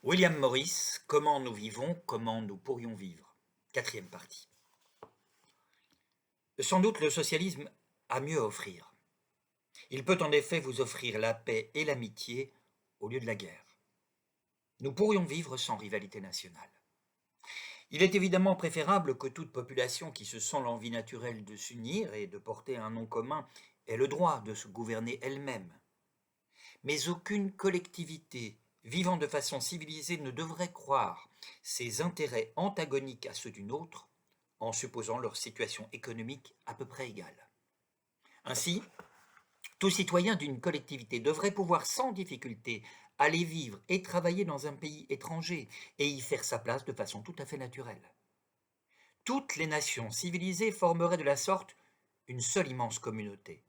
William Morris, Comment nous vivons, comment nous pourrions vivre. Quatrième partie. Sans doute le socialisme a mieux à offrir. Il peut en effet vous offrir la paix et l'amitié au lieu de la guerre. Nous pourrions vivre sans rivalité nationale. Il est évidemment préférable que toute population qui se sent l'envie naturelle de s'unir et de porter un nom commun ait le droit de se gouverner elle-même. Mais aucune collectivité vivant de façon civilisée ne devrait croire ses intérêts antagoniques à ceux d'une autre en supposant leur situation économique à peu près égale. Ainsi, tout citoyen d'une collectivité devrait pouvoir sans difficulté aller vivre et travailler dans un pays étranger et y faire sa place de façon tout à fait naturelle. Toutes les nations civilisées formeraient de la sorte une seule immense communauté.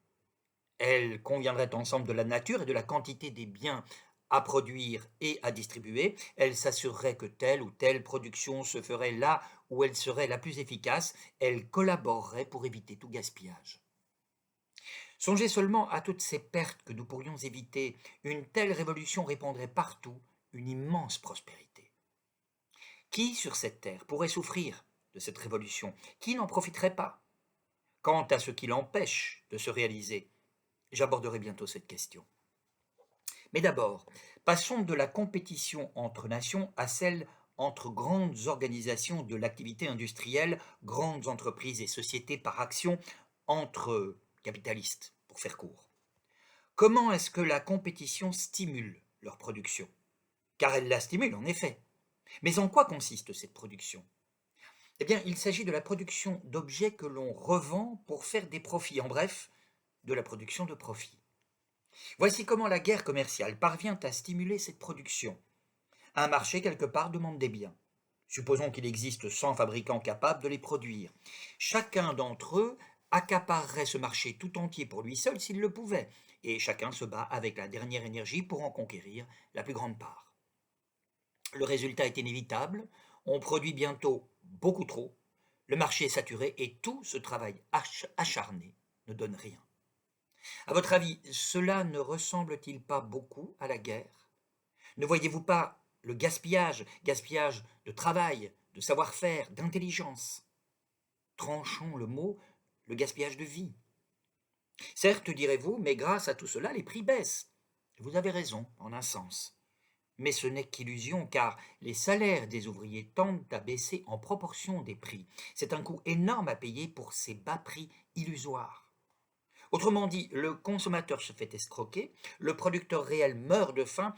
Elles conviendraient ensemble de la nature et de la quantité des biens à produire et à distribuer. Elles s'assureraient que telle ou telle production se ferait là où elle serait la plus efficace. Elles collaboreraient pour éviter tout gaspillage. Songez seulement à toutes ces pertes que nous pourrions éviter. Une telle révolution répandrait partout une immense prospérité. Qui sur cette terre pourrait souffrir de cette révolution? Qui n'en profiterait pas? Quant à ce qui l'empêche de se réaliser, j'aborderai bientôt cette question. Mais d'abord, passons de la compétition entre nations à celle entre grandes organisations de l'activité industrielle, grandes entreprises et sociétés par action, entre capitalistes, pour faire court. Comment est-ce que la compétition stimule leur production? Car elle la stimule, en effet. Mais en quoi consiste cette production? Eh bien, il s'agit de la production d'objets que l'on revend pour faire des profits, en bref, de la production de profits. Voici comment la guerre commerciale parvient à stimuler cette production. Un marché quelque part demande des biens. Supposons qu'il existe 100 fabricants capables de les produire. Chacun d'entre eux accaparerait ce marché tout entier pour lui seul s'il le pouvait, et chacun se bat avec la dernière énergie pour en conquérir la plus grande part. Le résultat est inévitable, on produit bientôt beaucoup trop, le marché est saturé et tout ce travail acharné ne donne rien. À votre avis, cela ne ressemble-t-il pas beaucoup à la guerre? Ne voyez-vous pas le gaspillage, gaspillage de travail, de savoir-faire, d'intelligence? Tranchons le mot, le gaspillage de vie. Certes, direz-vous, mais grâce à tout cela, les prix baissent. Vous avez raison, en un sens. Mais ce n'est qu'illusion, car les salaires des ouvriers tendent à baisser en proportion des prix. C'est un coût énorme à payer pour ces bas prix illusoires. Autrement dit, le consommateur se fait escroquer, le producteur réel meurt de faim,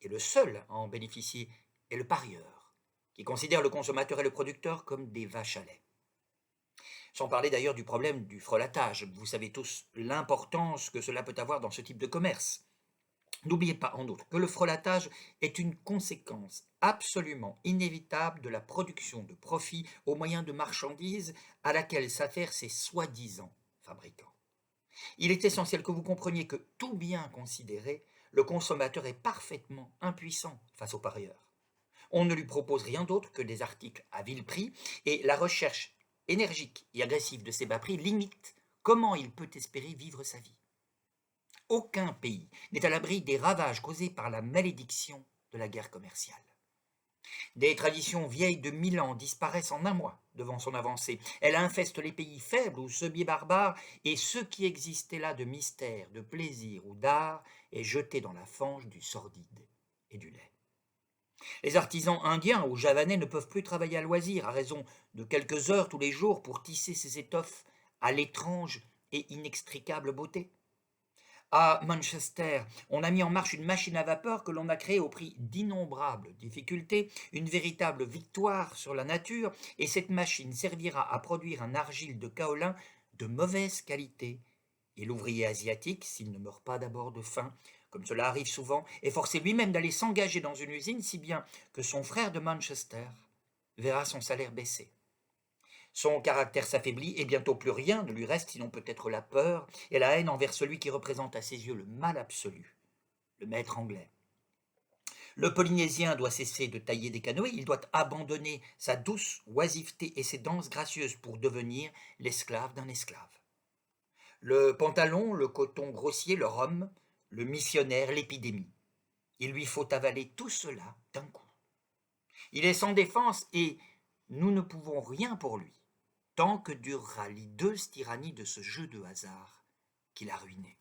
et le seul à en bénéficier est le parieur, qui considère le consommateur et le producteur comme des vaches à lait. Sans parler d'ailleurs du problème du frelatage. Vous savez tous l'importance que cela peut avoir dans ce type de commerce. N'oubliez pas en outre que le frelatage est une conséquence absolument inévitable de la production de profits au moyen de marchandises à laquelle s'affairent ces soi-disant fabricants. Il est essentiel que vous compreniez que, tout bien considéré, le consommateur est parfaitement impuissant face aux parieurs. On ne lui propose rien d'autre que des articles à vil prix, et la recherche énergique et agressive de ces bas prix limite comment il peut espérer vivre sa vie. Aucun pays n'est à l'abri des ravages causés par la malédiction de la guerre commerciale. Des traditions vieilles de 1000 ans disparaissent en un mois devant son avancée. Elle infeste les pays faibles ou semi-barbares, et ce qui existait là de mystère, de plaisir ou d'art est jeté dans la fange du sordide et du laid. Les artisans indiens ou javanais ne peuvent plus travailler à loisir à raison de quelques heures tous les jours pour tisser ces étoffes à l'étrange et inextricable beauté. À Manchester, on a mis en marche une machine à vapeur que l'on a créée au prix d'innombrables difficultés, une véritable victoire sur la nature, et cette machine servira à produire un argile de kaolin de mauvaise qualité. Et l'ouvrier asiatique, s'il ne meurt pas d'abord de faim, comme cela arrive souvent, est forcé lui-même d'aller s'engager dans une usine, si bien que son frère de Manchester verra son salaire baisser. Son caractère s'affaiblit et bientôt plus rien ne lui reste sinon peut-être la peur et la haine envers celui qui représente à ses yeux le mal absolu, le maître anglais. Le Polynésien doit cesser de tailler des canoës, il doit abandonner sa douce oisiveté et ses danses gracieuses pour devenir l'esclave d'un esclave. Le pantalon, le coton grossier, le rhum, le missionnaire, l'épidémie. Il lui faut avaler tout cela d'un coup. Il est sans défense et nous ne pouvons rien pour lui, tant que durera l'hideuse tyrannie de ce jeu de hasard qu'il a ruiné.